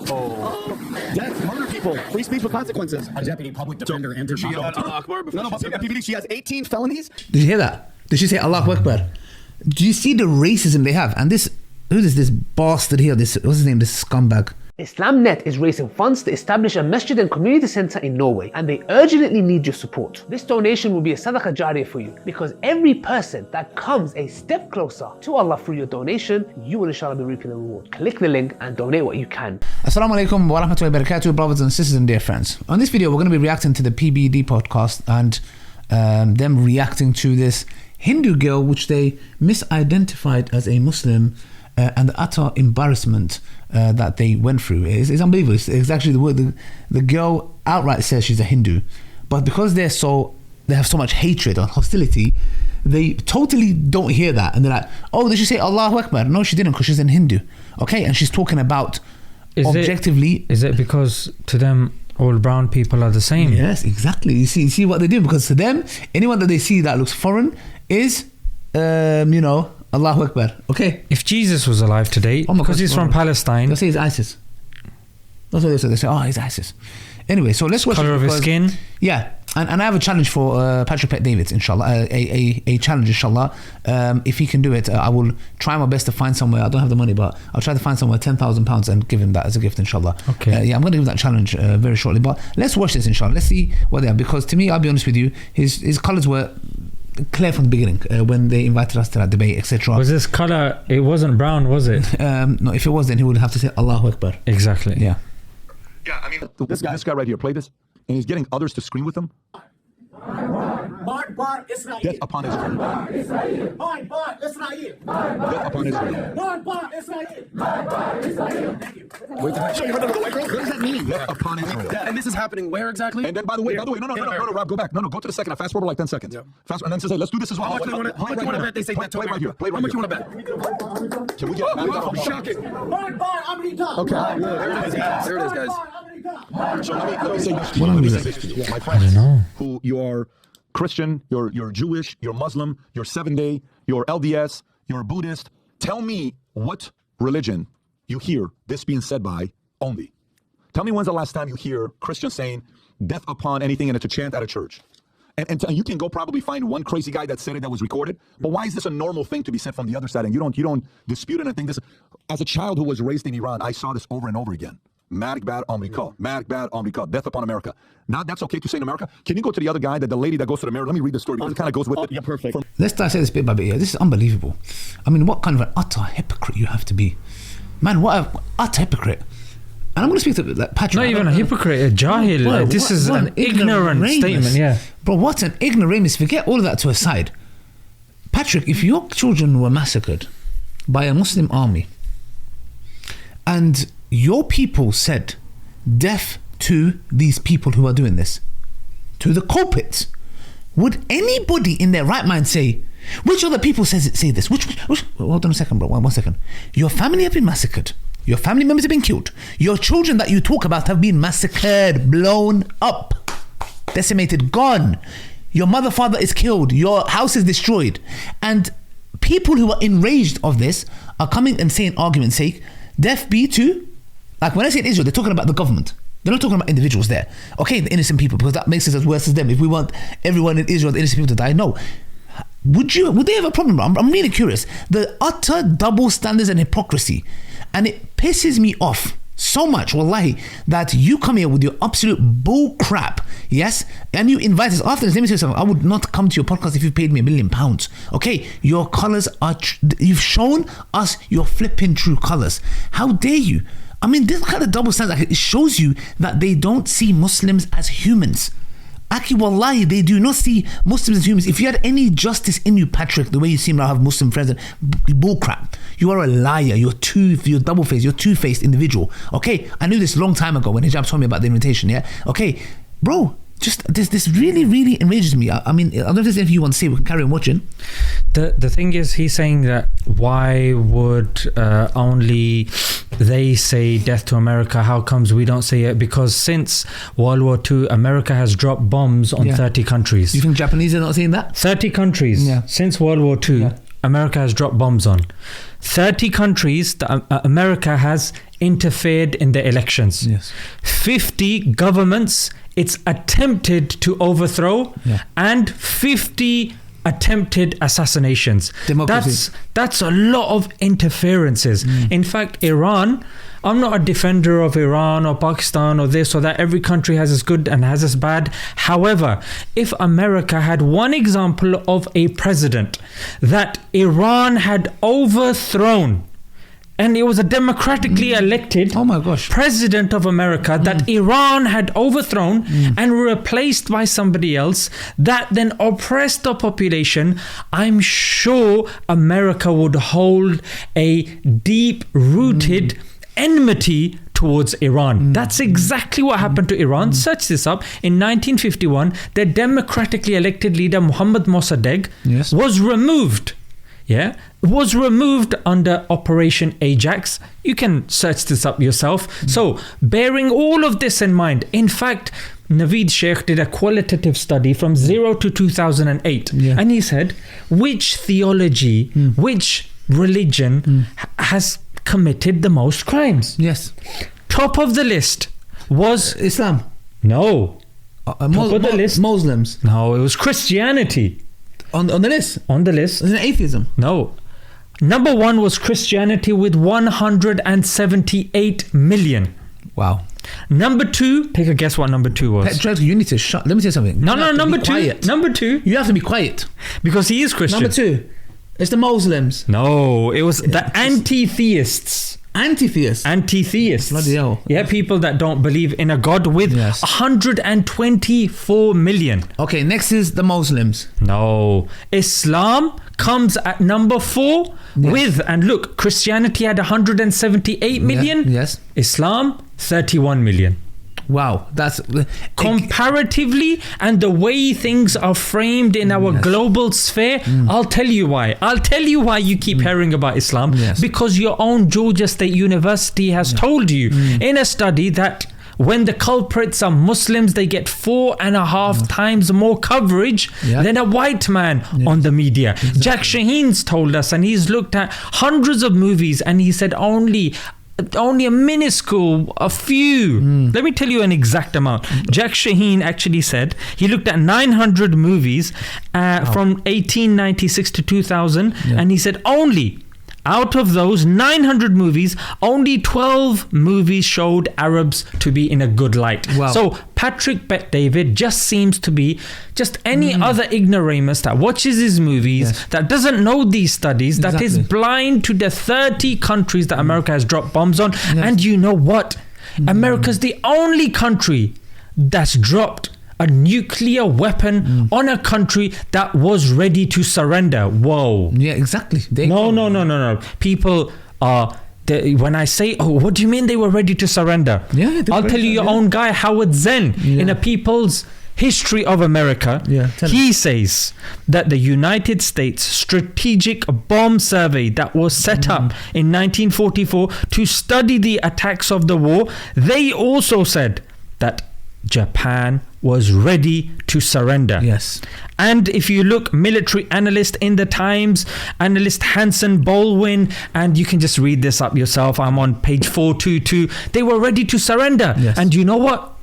Death, murder people, free speech with consequences. A deputy public defender entered. She she has 18 felonies. Did you hear that? Did she say Allahu Akbar? Do you see the racism they have? And this, who is this bastard here? This, what's his name? This scumbag. ISLAM0PH0BE is raising funds to establish a Masjid and community centre in Norway, and they urgently need your support. This donation will be a sadaqah jariyah for you, because every person that comes a step closer to Allah through your donation, you will inshallah be reaping the reward. Click the link and donate what you can. Assalamu alaikum wa rahmatullahi wa barakatuh, brothers and sisters and dear friends. On this video, we're going to be reacting to the PBD podcast and them reacting to this Hindu girl which they misidentified as a Muslim, and the utter embarrassment that they went through is unbelievable. It's actually the word. The girl outright says she's a Hindu, but because they have so much hatred or hostility, they totally don't hear that, and they're like, "Oh, did she say Allahu Akbar?" No, she didn't, because she's a Hindu. Okay, and she's talking about objectively. Is it because to them all brown people are the same? Yes, exactly. You see what they do, because to them, anyone that they see that looks foreign is, Allahu Akbar. Okay. If Jesus was alive today, because he's from Palestine, they'll say he's ISIS. That's what they say. They say, oh, he's ISIS. Anyway, so let's watch. Colour of his skin. Yeah, and I have a challenge for Patrick Pet Davids, inshallah. A challenge, inshallah. If he can do it, I will try my best to find somewhere. I don't have the money, but I'll try to find somewhere £10,000 and give him that as a gift, inshallah. Okay. I'm going to give that challenge very shortly. But let's watch this, inshallah. Let's see what they are. Because to me, I'll be honest with you, his colours were clear from the beginning when they invited us to that debate, etc. Was this colour? It wasn't brown, was it? No, if it was, then he would have to say Allahu Akbar. Exactly. Yeah. Yeah, I mean, this guy right here, play this, and he's getting others to scream with him. Death upon Israel. Death upon Israel. Wait, show you the white girl? What does that mean? Death upon Israel. Yeah, and this is happening where exactly? And then, by the way, no, Rob, go back. No, go to the second. Fast forward like 10 seconds. Yeah. Fast, and then say, let's do this as well. How much you want to bet they say that to America? Play right here. How much you want to bet? Can we get shocking? Okay. There it is, guys. So let me say this to you. My friends, who you are Christian, you're Jewish, you're Muslim, you're 7-day, you're LDS, you're Buddhist. Tell me what religion you hear this being said by only. Tell me when's the last time you hear Christians saying death upon anything and it's a chant at a church. And you can go probably find one crazy guy that said it that was recorded, but why is this a normal thing to be said from the other side? And you don't dispute anything. This, as a child who was raised in Iran, I saw this over and over again. Marikbad America, death upon America. Now that's okay to say in America. Can you go to the other guy, the lady that goes to the mirror? Let me read the story because it kind of goes with it. Yeah, perfect. Let's dissect this bit by bit here. This is unbelievable. I mean, what kind of an utter hypocrite you have to be. Man, what an utter hypocrite. And I'm going to speak to Patrick. Not even a hypocrite, a jahil. Bro, this is an ignorant statement, yeah. Bro, what an ignoramus. Forget all of that to a side. Patrick, if your children were massacred by a Muslim army and your people said death to these people who are doing this, to the culprits, would anybody in their right mind say, which other people say this? Which hold on a second, bro, one second. Your family have been massacred. Your family members have been killed. Your children that you talk about have been massacred, blown up, decimated, gone. Your mother, father is killed. Your house is destroyed. And people who are enraged of this are coming and saying, argument's sake, death be to, like when I say in Israel, they're talking about the government. They're not talking about individuals there. Okay, the innocent people, because that makes us as worse as them. If we want everyone in Israel, the innocent people to die, no. Would they have a problem? I'm really curious. The utter double standards and hypocrisy. And it pisses me off so much, wallahi, that you come here with your absolute bull crap, yes? And you invite us after this. Let me say something. I would not come to your podcast if you paid me £1 million. Okay, your colours are, you've shown us your flipping true colours. How dare you? I mean, this kind of double standard, it shows you that they don't see Muslims as humans. Aki, wallahi, they do not see Muslims as humans. If you had any justice in you, Patrick, the way you seem to have Muslim friends, bullcrap. You are a liar. You're double-faced. You're two-faced individual. Okay, I knew this a long time ago when Hijab told me about the invitation. Yeah. Okay, bro. Just this really, really enrages me. I mean, I don't know if there's anything you want to say. We can carry on watching. The thing is, he's saying that why would only they say death to America? How comes we don't say it? Because since World War II, America has dropped bombs on 30 countries. You think Japanese are not saying that? 30 countries since World War II. America has dropped bombs on 30 countries that America has interfered in the elections. Yes. 50 governments it's attempted to overthrow, and 50 attempted assassinations. Democracy. That's a lot of interferences. In fact, Iran, I'm not a defender of Iran or Pakistan or this or that. Every country has its good and has its bad. However, if America had one example of a president that Iran had overthrown, and it was a democratically elected president of America that Iran had overthrown and replaced by somebody else that then oppressed the population, I'm sure America would hold a deep-rooted enmity towards Iran. That's exactly what happened to Iran. Search this up. In 1951, their democratically elected leader Mohammad Mossadegh was removed. Was removed under Operation Ajax. You can search this up yourself. So, bearing all of this in mind, in fact, Naveed Sheikh did a qualitative study from 0 to 2008. And he said, which theology, which religion has committed the most crimes? Top of the list was Islam. No. Top of the list. Muslims. No, it was Christianity. On the list? On the list. Isn't it atheism? No. Number one was Christianity with 178 million. Wow. Number two, take a guess what number two was. Petrus, you need to shut. Let me tell you something. No, number two. Quiet. Number two. You have to be quiet. Because he is Christian. Number two, it's the Muslims. No, it was the anti-theists. Anti-theists. Bloody hell. Yeah, people that don't believe in a God with 124 million. Okay, next is the Muslims. No. Islam comes at number 4 with, and look, Christianity had 178 million. Islam, 31 million. Wow, that's comparatively, and the way things are framed in our global sphere. I'll tell you why. You keep hearing about Islam, because your own Georgia State University has told you in a study that when the culprits are Muslims, they get 4.5 times more coverage than a white man on the media. Jack Shaheen's told us, and he's looked at hundreds of movies, and he said only a minuscule, a few. Let me tell you an exact amount. Jack Shaheen actually said he looked at 900 movies from 1896 to 2000, and he said only out of those 900 movies, only 12 movies showed Arabs to be in a good light. So Patrick Bet-David just seems to be just any other ignoramus that watches his movies, that doesn't know these studies, that is blind to the 30 countries that America has dropped bombs on. And you know what? America's the only country that's dropped a nuclear weapon on a country that was ready to surrender. Whoa. Yeah, exactly. No. People are... when I say, what do you mean they were ready to surrender? I'll tell you your own guy, Howard Zen, in a People's History of America, he says that the United States Strategic Bomb Survey that was set up in 1944 to study the attacks of the war, they also said that Japan was ready to surrender. And if you look, military analyst in the Times, analyst Hanson Baldwin, and you can just read this up yourself, I'm on page 422, they were ready to surrender. And you know what?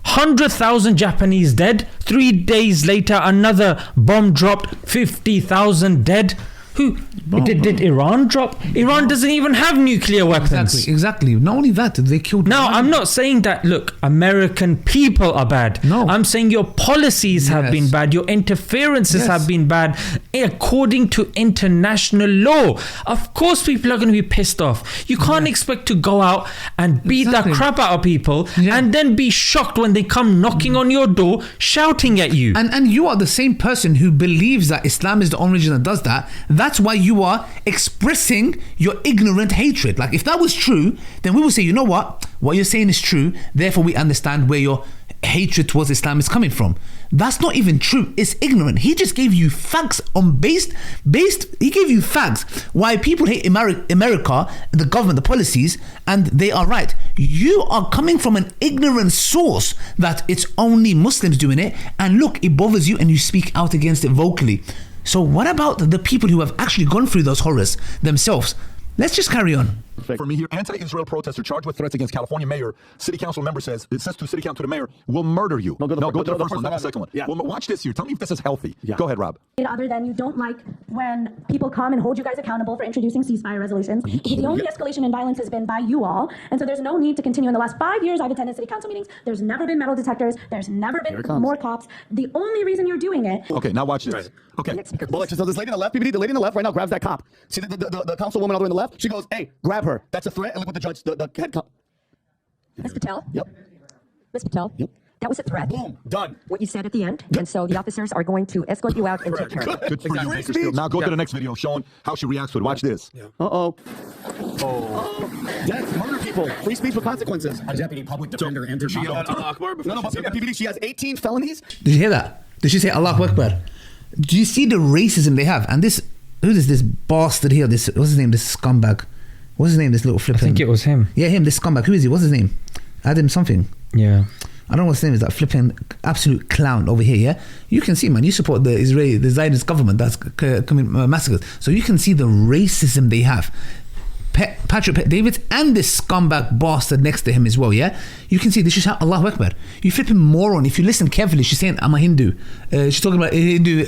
100,000 Japanese dead. 3 days later, another bomb dropped, 50,000 dead. Did Iran drop? Iran doesn't even have nuclear weapons. Exactly. Not only that, they killed... Now, I'm not saying that, look, American people are bad. No. I'm saying your policies have been bad. Your interferences have been bad according to international law. Of course, people are going to be pissed off. You can't expect to go out and beat the crap out of people and then be shocked when they come knocking on your door, shouting at you. And you are the same person who believes that Islam is the only religion that does that. That's why you are expressing your ignorant hatred. Like, if that was true, then we would say, you know what you're saying is true, therefore we understand where your hatred towards Islam is coming from. That's not even true. It's ignorant. He just gave you facts on he gave you facts why people hate America, the government, the policies, and they are right. You are coming from an ignorant source that it's only Muslims doing it, and look, it bothers you and you speak out against it vocally. So what about the people who have actually gone through those horrors themselves? Let's just carry on. For me here, anti-Israel protester charged with threats against California mayor. City council member says, it says to city council, to the mayor, we'll murder you. No, go to the first one, not the second one. Yeah. Well, watch this here. Tell me if this is healthy. Yeah. Go ahead, Rob. Other than you don't like when people come and hold you guys accountable for introducing ceasefire resolutions. The only escalation in violence has been by you all. And so there's no need to continue. In the last 5 years I've attended city council meetings, there's never been metal detectors. There's never been more cops. The only reason you're doing it. Okay, now watch this. Right. Okay. Well, so this lady on the left, PPD, the lady on the left right now grabs that cop. See the councilwoman all the way on the left? She goes, hey, grab her. That's a threat. And look what the judge, the head cop. Ms. Patel? Yep. Ms. Patel? Yep. That was a threat. Boom. Done. What you said at the end. And so the officers are going to escort you out and take care of it. Good for you, Bakersfield. Now go to the next video showing how she reacts to it. Watch this. Yeah. Oh. That's murder people. Free speech with consequences. A deputy public defender entered. No, but PPD, she has 18 felonies. Did you hear that? Did she say Allahu Akbar? Do you see the racism they have? And this, who is this bastard here? This, what's his name? This scumbag. What's his name? This little flipping. I think it was him. Yeah, him. This scumbag. Who is he? What's his name? Adam something. Yeah. I don't know what his name is. That flipping absolute clown over here. Yeah, you can see, man. You support the Zionist government that's committing massacres, so you can see the racism they have. Patrick Davids and this scumbag bastard next to him as well. Yeah, you can see this is Allahu Akbar. You flipping moron. If you listen carefully, she's saying, "I'm a Hindu." She's talking about Hindu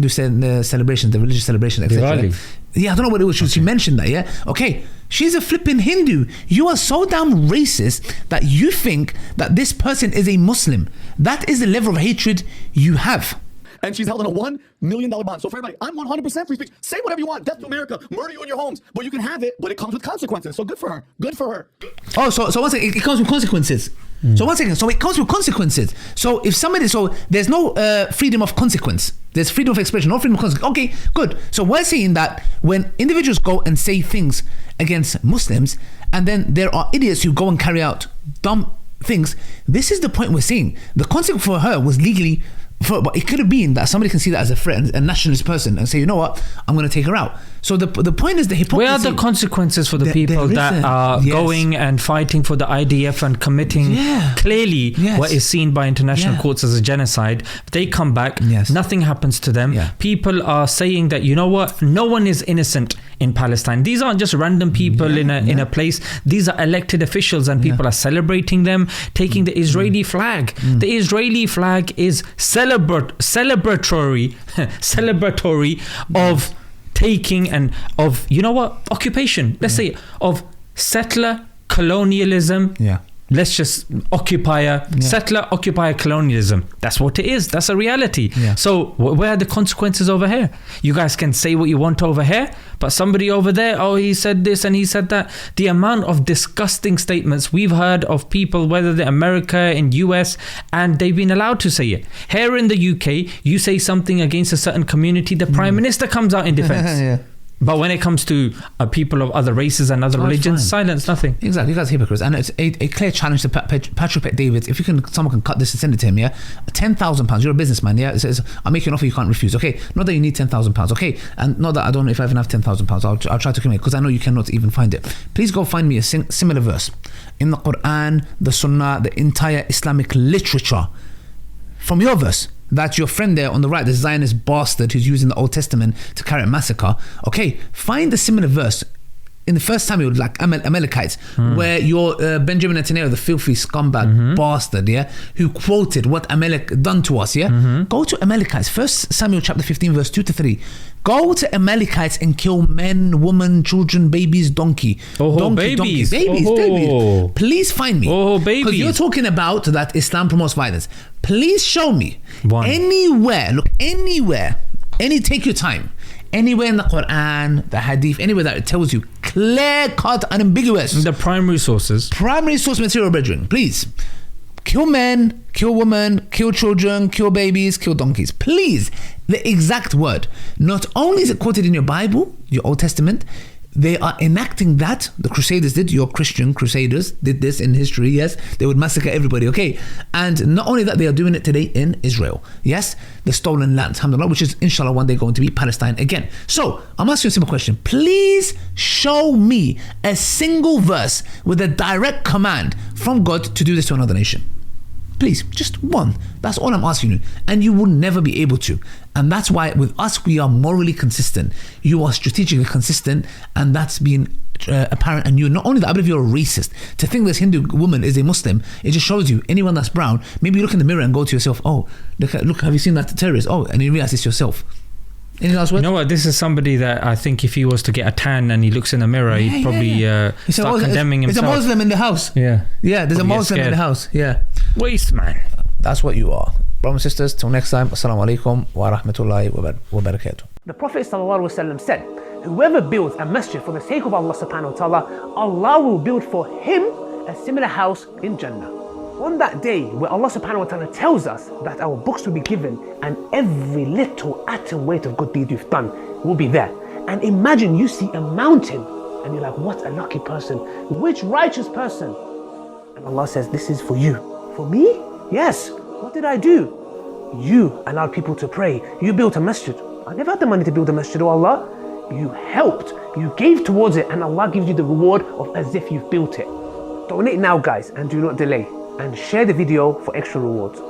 celebrations, the religious celebrations, etc. Yeah, I don't know what it was. She mentioned that. Yeah, okay. She's a flipping Hindu. You are so damn racist that you think that this person is a Muslim. That is the level of hatred you have. And she's held on a $1 million bond. So for everybody, I'm 100% free speech. Say whatever you want. Death to America. Murder you in your homes. But you can have it, but it comes with consequences. So good for her. Good for her. Oh, so one second. It comes with consequences. So one second. So it comes with consequences. So if somebody, so there's no freedom of consequence. There's freedom of expression, no freedom of consequence. Okay, good. So we're saying that when individuals go and say things against Muslims, and then there are idiots who go and carry out dumb things, this is the point we're seeing. The consequence for her was legally, but it could have been that somebody can see that as a threat, a nationalist person, and say, you know what, I'm going to take her out. So the point is the hypocrisy. Where are the consequences for the people that are going and fighting for the IDF and committing clearly what is seen by international courts as a genocide? They come back, nothing happens to them. People are saying that, you know what, no one is innocent in Palestine. These aren't just random people in a place. These are elected officials, and people are celebrating them, taking the Israeli flag. The Israeli flag is celebratory of taking and of, you know what, occupation, let's say, of settler colonialism. Let's just settler occupier colonialism. That's what it is. That's a reality. So where are the consequences over here? You guys can say what you want over here, but somebody over there, oh, he said this and he said that. The amount of disgusting statements we've heard of people, whether they're America and US, and they've been allowed to say it. Here in the UK, you say something against a certain community, the Prime Minister comes out in defense. But when it comes to people of other races and other religions, silence, nothing. Exactly, you guys are hypocrites. And it's a clear challenge to Patrick Davids. If someone can cut this and send it to him, £10,000. You're a businessman, it says, I'll make you an offer you can't refuse. Okay, not that you need £10,000. Okay, and not that I don't know if I even have £10,000. I'll try to commit, because I know you cannot even find it. Please go find me a similar verse in the Qur'an, the Sunnah, the entire Islamic literature from your verse. That your friend there on the right, the Zionist bastard who's using the Old Testament to carry out massacre. Okay, find a similar verse in the 1 Samuel, like Amalekites, where your Benjamin Netanyahu, the filthy scumbag bastard, who quoted what Amalek done to us, Go to Amalekites, 1 Samuel chapter 15, verse 2-3. Go to Amalekites and kill men, women, children, babies, donkey. Babies. Please find me. Because you're talking about that Islam promotes violence. Please show me anywhere, take your time, anywhere in the Quran, the Hadith, anywhere that it tells you, clear cut, unambiguous. The primary source material, brethren, please. Kill men, kill women, kill children, kill babies, kill donkeys. Please, the exact word. Not only is it quoted in your Bible, your Old Testament, they are enacting that. The Crusaders did. Your Christian Crusaders did this in history. Yes, they would massacre everybody. Okay, and not only that, they are doing it today in Israel. Yes, the stolen land, alhamdulillah, which is inshallah one day going to be Palestine again. So I'm asking you a simple question. Please show me a single verse with a direct command from God to do this to another nation. Please, just one. That's all I'm asking you. And you will never be able to. And that's why with us, we are morally consistent. You are strategically consistent, and that's been apparent. And you're not only that, I believe you're a racist. To think this Hindu woman is a Muslim, it just shows you, anyone that's brown, maybe you look in the mirror and go to yourself, oh, look, have you seen that terrorist? Oh, and you realize it's yourself. Anything else? You know what? This is somebody that I think if he was to get a tan and he looks in the mirror, he'd probably start condemning himself. There's a Muslim in the house. Yeah. Yeah, there's a Muslim in the house. Yeah. Waste, man. That's what you are. Brothers and sisters, till next time, assalamu alaikum wa rahmatullahi wa barakatuh. The Prophet ﷺ said, whoever builds a masjid for the sake of Allah subhanahu wa ta'ala, Allah will build for him a similar house in Jannah. On that day where Allah subhanahu wa ta'ala tells us that our books will be given and every little atom weight of good deed you've done will be there. And imagine you see a mountain and you're like, what a lucky person, which righteous person? And Allah says, this is for you. For me? Yes. What did I do? You allowed people to pray. You built a masjid. I never had the money to build a masjid, oh Allah. You helped, you gave towards it, and Allah gives you the reward of as if you've built it. Donate now, guys, and do not delay. And share the video for extra rewards.